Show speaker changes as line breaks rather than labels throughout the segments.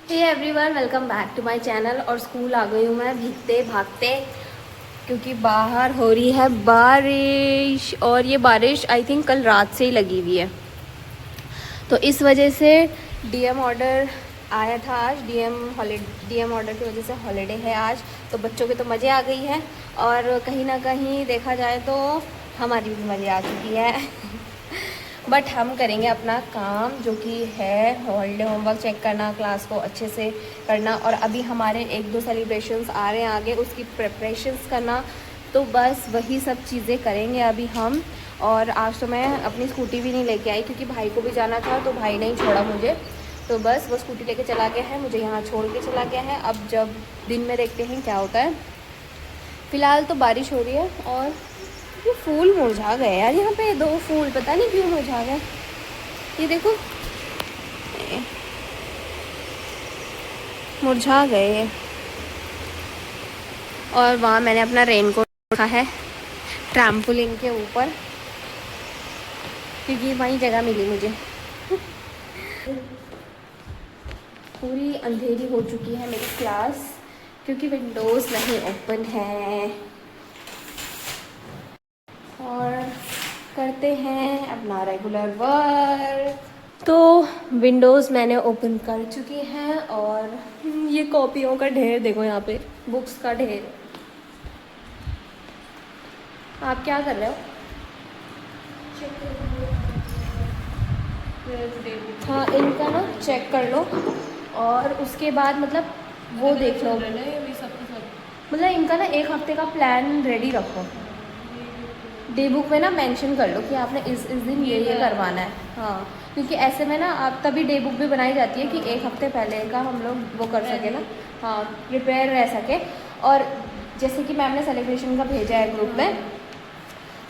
Hey everyone, welcome back to my channel. और school आ गई हूँ मैं भीगते भागते, क्योंकि बाहर हो रही है बारिश। और ये बारिश आई थिंक कल रात से ही लगी हुई है, तो इस वजह से डीएम ऑर्डर आया था आज। डीएम ऑर्डर की वजह से हॉलीडे है आज, तो बच्चों के तो मज़े आ गई है। और कहीं ना कहीं देखा जाए तो हमारी भी मज़े आ चुकी है। बट हम करेंगे अपना काम, जो कि है हॉलीडे होमवर्क चेक करना, क्लास को अच्छे से करना। और अभी हमारे 1-2 सेलिब्रेशंस आ रहे हैं आगे, उसकी प्रिपरेशंस करना। तो बस वही सब चीज़ें करेंगे अभी हम। और आज तो मैं अपनी स्कूटी भी नहीं लेके आई, क्योंकि भाई को भी जाना था, तो भाई नहीं छोड़ा मुझे। तो बस वो स्कूटी लेके चला गया है, मुझे यहाँ छोड़ के चला गया है। अब जब दिन में देखते हैं क्या होता है। फ़िलहाल तो बारिश हो रही है। और ये फूल मुरझा गए यार, यहाँ पे 2 फूल पता नहीं क्यों मुरझा गए। ये देखो, मुरझा गए। और वहाँ मैंने अपना रेनकोट रखा है ट्रैम्पोलिन के ऊपर, क्योंकि वहीं जगह मिली मुझे। पूरी अंधेरी हो चुकी है मेरी क्लास, क्योंकि विंडोज़ नहीं ओपन है। और करते हैं अपना रेगुलर वर्क। तो विंडोज़ मैंने ओपन कर चुकी हैं। और ये कॉपियों का ढेर देखो, यहाँ पे बुक्स का ढेर। आप क्या कर रहे हो? हाँ, इनका ना चेक कर लो, और उसके बाद मतलब वो देख लो। मतलब इनका ना 1 हफ्ते का प्लान रेडी रखो। डे बुक में ना मेंशन कर लो कि आपने इस दिन ये करवाना है। हाँ, क्योंकि ऐसे में ना आप तभी डे बुक भी बनाई जाती है कि 1 हफ्ते पहले का हम लोग वो कर सके ना। हाँ, प्रिपेयर रह सके। और जैसे कि मैम ने सेलिब्रेशन का भेजा है ग्रुप में,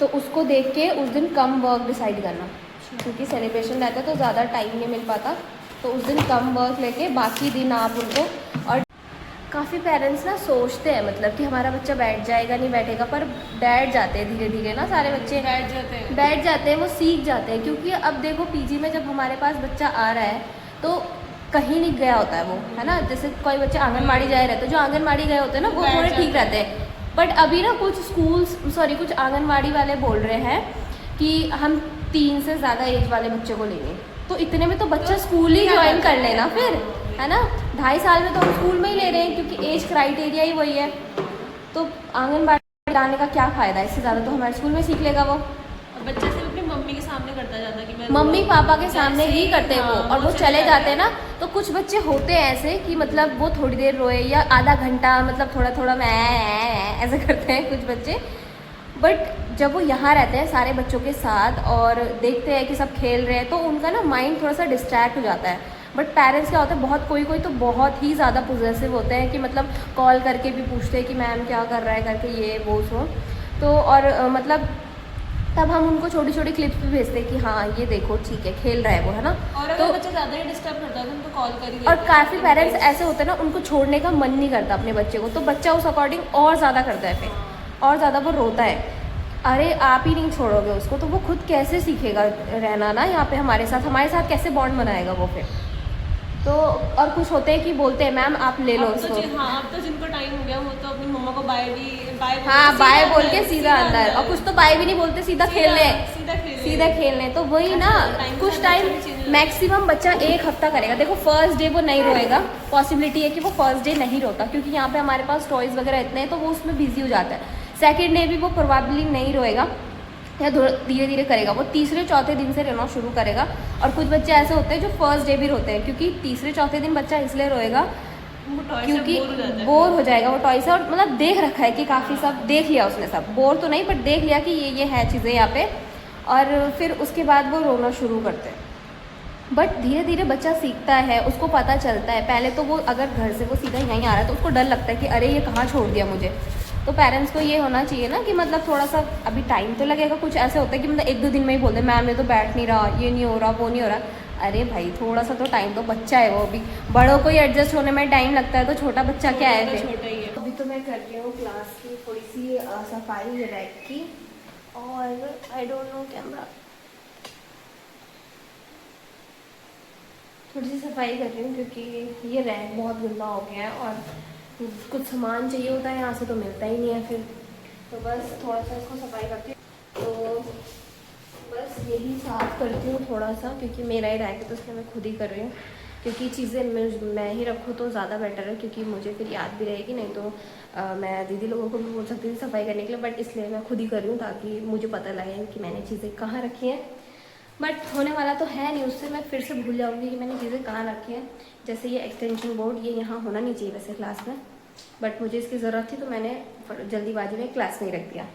तो उसको देख के उस दिन कम वर्क डिसाइड करना, क्योंकि सेलिब्रेशन रहता है तो ज़्यादा टाइम नहीं मिल पाता। तो उस दिन कम वर्क लेके बाकी दिन आप उनको। और काफ़ी पेरेंट्स ना सोचते हैं मतलब कि हमारा बच्चा बैठ जाएगा नहीं बैठेगा, पर बैठ जाते हैं धीरे धीरे ना। सारे बच्चे बैठ जाते हैं, वो सीख जाते हैं। क्योंकि अब देखो पीजी में जब हमारे पास बच्चा आ रहा है, तो कहीं नहीं गया होता है वो, है ना। जैसे कोई बच्चे आंगनबाड़ी जाए रहते हैं, जो आंगनबाड़ी गए होते हैं ना, वो थोड़े ठीक रहते हैं। बट अभी ना कुछ आंगनबाड़ी वाले बोल रहे हैं कि हम 3 से ज़्यादा एज वाले बच्चे को लेंगे। तो इतने में तो बच्चा स्कूल ही ज्वाइन कर लेना फिर, है ना। 2.5 साल में तो हम स्कूल में ही ले रहे हैं, क्योंकि एज क्राइटेरिया ही वही है। तो आंगनबाड़ी जाने का क्या फ़ायदा, इससे ज़्यादा तो हमारे स्कूल में सीख लेगा वो।
बच्चा सिर्फ अपनी मम्मी के सामने करता जाता कि मैं
मम्मी पापा के सामने ही करते हैं वो,
हाँ,
और वो चले जाते हैं ना। तो कुछ बच्चे होते हैं ऐसे कि मतलब वो थोड़ी देर रोए या आधा घंटा, मतलब थोड़ा थोड़ा मैं ऐसे करते हैं कुछ बच्चे। बट जब वो यहाँ रहते हैं सारे बच्चों के साथ और देखते हैं कि सब खेल रहे हैं, तो उनका ना माइंड थोड़ा सा डिस्ट्रैक्ट हो जाता है। बट पेरेंट्स क्या होता है, बहुत कोई कोई तो बहुत ही ज़्यादा पॉजेसिव होते हैं कि मतलब कॉल करके भी पूछते हैं कि मैम क्या कर रहा है करके, ये वो सो। तो और मतलब तब हम उनको छोटी छोटी क्लिप्स भी भेजते हैं कि हाँ ये देखो ठीक है खेल रहा है वो, है ना।
और अगर बच्चा ज़्यादा ही डिस्टर्ब करता है तो उनको कॉल कर ही लेते
और
हैं।
काफ़ी पेरेंट्स ऐसे होते हैं ना, उनको छोड़ने का मन नहीं करता अपने बच्चे को, तो बच्चा उस अकॉर्डिंग और ज़्यादा करता है फिर, और ज़्यादा वो रोता है। अरे आप ही नहीं छोड़ोगे उसको, तो वो खुद कैसे सीखेगा रहना ना यहाँ पे हमारे साथ कैसे बॉन्ड बनाएगा वो फिर। तो और कुछ होते हैं कि बोलते हैं मैम आप ले लो उसको।
हाँ, अब तो जिनको टाइम हो गया वो तो अपनी मम्मा को बाय
हाँ, बाय बोल के सीधा अंदर। और कुछ तो बाय भी नहीं बोलते, सीधा खेलने। तो वही ना, कुछ टाइम मैक्सिमम बच्चा 1 हफ्ता करेगा। देखो फर्स्ट डे वो नहीं रोएगा, पॉसिबिलिटी है कि वो फर्स्ट डे नहीं रोता, क्योंकि यहाँ पे हमारे पास टॉयज़ वगैरह इतने हैं, तो वो उसमें बिजी हो जाता है। सेकेंड डे भी वो प्रोबेबली नहीं रोएगा, या धीरे धीरे करेगा। वो तीसरे चौथे दिन से रोना शुरू करेगा। और कुछ बच्चे ऐसे होते हैं जो फर्स्ट डे भी रोते हैं, क्योंकि तीसरे चौथे दिन बच्चा इसलिए रोएगा क्योंकि बोर हो जाएगा वो टॉय से। और मतलब देख रखा है कि काफ़ी सब देख लिया उसने, सब बोर तो नहीं बट देख लिया कि ये है चीज़ें यहाँ पे। और फिर उसके बाद वो रोना शुरू करते हैं। बट धीरे धीरे बच्चा सीखता है, उसको पता चलता है। पहले तो वो अगर घर से वो सीधा यहीं आ रहा है तो उसको डर लगता है कि अरे ये कहाँ छोड़ दिया मुझे। तो पेरेंट्स को ये होना चाहिए ना कि मतलब थोड़ा सा अभी टाइम तो लगेगा। कुछ ऐसे होता है कि मतलब 1-2 दिन में ही बोलते मैम ये तो बैठ नहीं रहा, ये नहीं हो रहा, वो नहीं हो रहा। अरे भाई थोड़ा सा तो टाइम, तो बच्चा है वो भी, बड़ों को ही एडजस्ट होने में टाइम लगता है, तो छोटा बच्चा क्या है फिर।
छोटा ही है।
अभी तो मैं कर रही हूँ क्लास की थोड़ी सी सफाई रैक की। और आई डोंट नो कैमरा थोड़ी सी सफाई कर रही हूँ क्योंकि ये रैक बहुत गंदा हो गया है और कुछ सामान चाहिए होता है यहाँ से तो मिलता ही नहीं है फिर, तो बस थोड़ा सा इसको सफाई करती हूँ। तो बस यही साफ़ करती हूँ थोड़ा सा, क्योंकि मेरा ही रैक है तो इसलिए मैं खुद ही कर रही हूँ, क्योंकि चीज़ें मैं ही रखूँ तो ज़्यादा बेटर है, क्योंकि मुझे फिर याद भी रहेगी, नहीं तो मैं दीदी लोगों को भी बोल सकती थी सफाई करने के लिए, बट इसलिए मैं खुद ही कर रही हूँ ताकि मुझे पता लगे कि मैंने चीज़ें कहाँ रखी हैं। बट होने वाला तो है नहीं, उससे मैं फिर से भूल जाऊँगी कि मैंने चीज़ें कहाँ रखी हैं। जैसे ये एक्सटेंशन बोर्ड, ये यहाँ होना नहीं चाहिए वैसे क्लास में, बट मुझे इसकी ज़रूरत थी तो मैंने जल्दीबाजी में क्लास में ही रख दिया।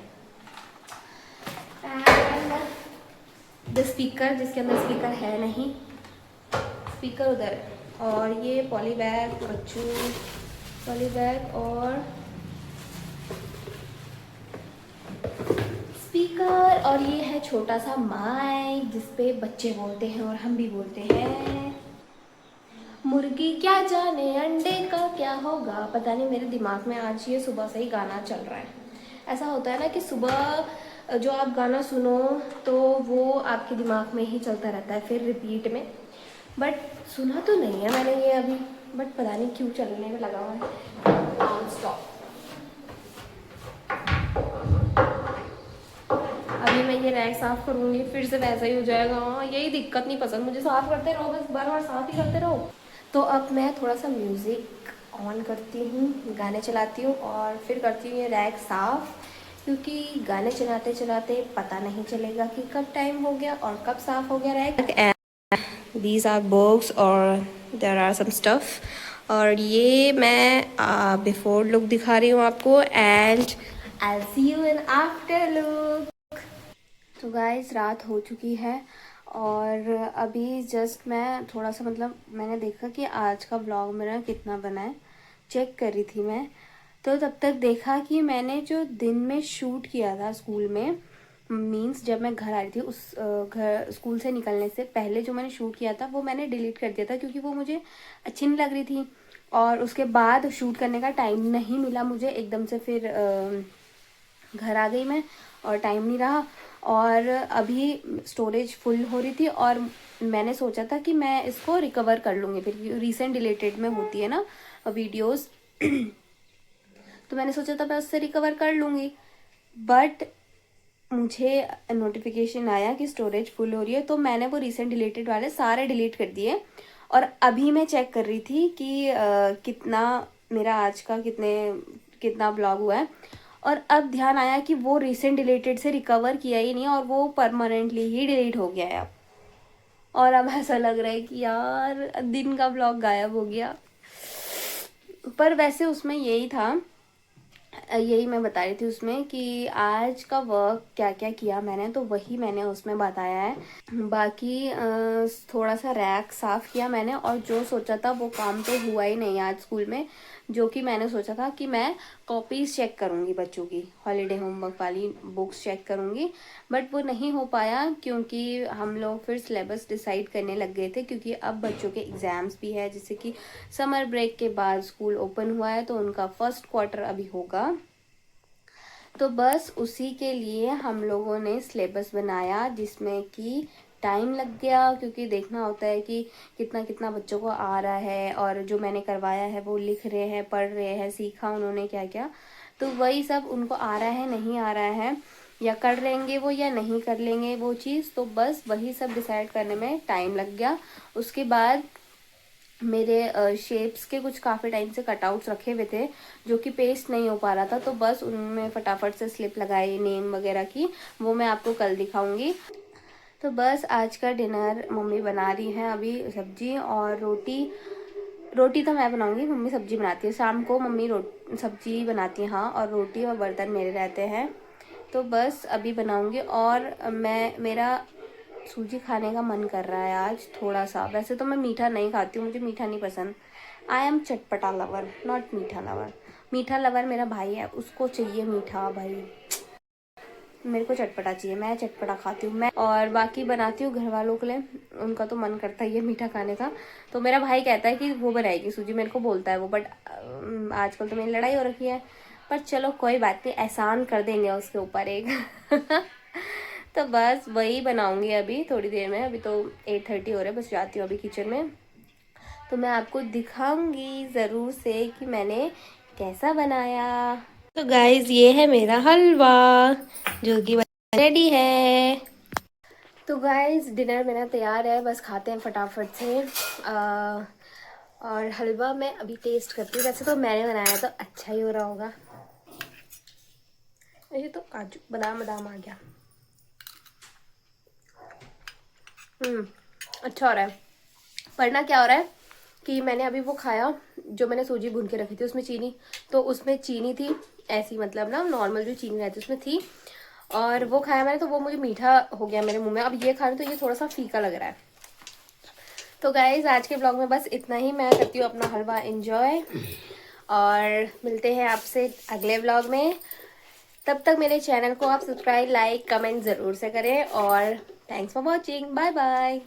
द स्पीकर, जिसके अंदर स्पीकर है नहीं, स्पीकर उधर, और ये पॉली बैग, बच्चों पॉली बैग और स्पीकर, और ये है छोटा सा माइक जिसपे बच्चे बोलते हैं और हम भी बोलते हैं। मुर्गी क्या जाने अंडे का क्या होगा, पता नहीं, मेरे दिमाग में आज ये सुबह से ही गाना चल रहा है। ऐसा होता है ना कि सुबह जो आप गाना सुनो तो वो आपके दिमाग में ही चलता रहता है फिर रिपीट में, बट सुना तो नहीं है मैंने ये अभी, बट पता नहीं क्यों चलने में लगा हुआ है नॉन स्टॉप। अभी मैं ये रैक साफ़ करूँगी फिर से वैसा ही हो जाएगा। यही दिक्कत नहीं पसंद मुझे, साफ़ करते रहो बस, बार बार साफ़ ही करते रहो। तो अब मैं थोड़ा सा म्यूज़िक ऑन करती हूँ, गाने चलाती हूँ और फिर करती हूँ ये रैक साफ़, क्योंकि गाने चलाते चलाते पता नहीं चलेगा कि कब टाइम हो गया और कब साफ़ हो गया रैक। These are books और there are some stuff, और ये मैं बिफोर लुक दिखा रही हूँ आपको, and I'll see you in after look। तो गाइस रात हो चुकी है और अभी जस्ट मैं थोड़ा सा मतलब मैंने देखा कि आज का ब्लॉग मेरा कितना बना है, चेक कर रही थी मैं, तो तब तक देखा कि मैंने जो दिन में शूट किया था स्कूल में, मींस जब मैं घर आ रही थी उस घर स्कूल से निकलने से पहले जो मैंने शूट किया था वो मैंने डिलीट कर दिया था, क्योंकि वो मुझे अच्छी नहीं लग रही थी, और उसके बाद शूट करने का टाइम नहीं मिला मुझे, एकदम से फिर घर आ गई मैं और टाइम नहीं रहा, और अभी स्टोरेज फुल हो रही थी और मैंने सोचा था कि मैं इसको रिकवर कर लूँगी, फिर रिसेंट डिलीटेड में होती है ना वीडियोस तो मैंने सोचा था मैं उससे रिकवर कर लूँगी, बट मुझे नोटिफिकेशन आया कि स्टोरेज फुल हो रही है, तो मैंने वो रिसेंट डिलीटेड वाले सारे डिलीट कर दिए, और अभी मैं चेक कर रही थी कि कितना मेरा आज का कितना ब्लॉग हुआ है, और अब ध्यान आया कि वो रिसेंट डिलीटेड से रिकवर किया ही नहीं और वो परमानेंटली ही डिलीट हो गया है अब, और अब ऐसा लग रहा है कि यार दिन का ब्लॉग गायब हो गया। पर वैसे उसमें यही था, यही मैं बता रही थी उसमें कि आज का वर्क क्या क्या किया मैंने, तो वही मैंने उसमें बताया है। बाकी थोड़ा सा रैक साफ़ किया मैंने, और जो सोचा था वो काम तो हुआ ही नहीं आज स्कूल में, जो कि मैंने सोचा था कि मैं कॉपीज़ चेक करूँगी बच्चों की, हॉलीडे होमवर्क वाली बुक्स चेक करूँगी, बट वो नहीं हो पाया क्योंकि हम लोग फिर सिलेबस डिसाइड करने लग गए थे, क्योंकि अब बच्चों के एग्ज़ाम्स भी है, जैसे कि समर ब्रेक के बाद स्कूल ओपन हुआ है तो उनका फर्स्ट क्वार्टर अभी होगा, तो बस उसी के लिए हम लोगों ने सिलेबस बनाया, जिसमें कि टाइम लग गया, क्योंकि देखना होता है कि कितना कितना बच्चों को आ रहा है, और जो मैंने करवाया है वो लिख रहे हैं, पढ़ रहे हैं, सीखा उन्होंने क्या क्या, तो वही सब उनको आ रहा है नहीं आ रहा है, या कर लेंगे वो या नहीं कर लेंगे वो चीज़, तो बस वही सब डिसाइड करने में टाइम लग गया। उसके बाद मेरे शेप्स के कुछ काफ़ी टाइम से कटआउट्स रखे हुए थे जो कि पेस्ट नहीं हो पा रहा था, तो बस उनमें फटाफट से स्लिप लगाई नेम वगैरह की, वो मैं आपको कल दिखाऊंगी। तो बस आज का डिनर मम्मी बना रही हैं, अभी सब्जी और रोटी, रोटी तो मैं बनाऊंगी, मम्मी सब्जी बनाती है, शाम को मम्मी सब्जी बनाती है हाँ, और रोटी और बर्तन मेरे रहते हैं, तो बस अभी बनाऊंगी। और मेरा सूजी खाने का मन कर रहा है आज थोड़ा सा, वैसे तो मैं मीठा नहीं खाती हूँ, मुझे मीठा नहीं पसंद, आई एम चटपटा लवर नॉट मीठा लवर। मीठा लवर मेरा भाई है, उसको चाहिए मीठा, भाई मेरे को चटपटा चाहिए, मैं चटपटा खाती हूँ मैं, और बाकी बनाती हूँ घर वालों के लिए, उनका तो मन करता ही है मीठा खाने का, तो मेरा भाई कहता है कि वो बनाएगी सूजी, मेरे को बोलता है वो, बट आजकल तो मेरी लड़ाई हो रखी है, पर चलो कोई बात नहीं, एहसान कर देंगे उसके ऊपर एक तो बस वही बनाऊंगी अभी थोड़ी देर में, अभी तो 8:30 हो रहा है, बस जाती हूँ अभी किचन में तो मैं आपको दिखाऊंगी ज़रूर से कि मैंने कैसा बनाया। तो गाइज़ ये है मेरा हलवा जो कि रेडी है। तो गाइज़ डिनर मेरा तैयार है, बस खाते हैं फटाफट से। और हलवा मैं अभी टेस्ट करती हूँ। वैसे तो मैंने बनाया तो अच्छा ही हो रहा होगा। ये तो काजू बादाम बादाम आ गया। अच्छा हो रहा है। पर ना क्या हो रहा है कि मैंने अभी वो खाया जो मैंने सूजी भून के रखी थी, उसमें चीनी, तो उसमें चीनी थी ऐसी, मतलब ना नॉर्मल जो चीनी रहती है उसमें थी, और वो खाया मैंने तो वो मुझे मीठा हो गया मेरे मुंह में। अब ये खा रही तो ये थोड़ा सा फीका लग रहा है। तो गाइज आज के ब्लॉग में बस इतना ही। मैं करती हूँ अपना हलवा एंजॉय और मिलते हैं आपसे अगले ब्लॉग में। तब तक मेरे चैनल को आप सब्सक्राइब, लाइक, कमेंट ज़रूर से करें और thanks for watching. Bye bye.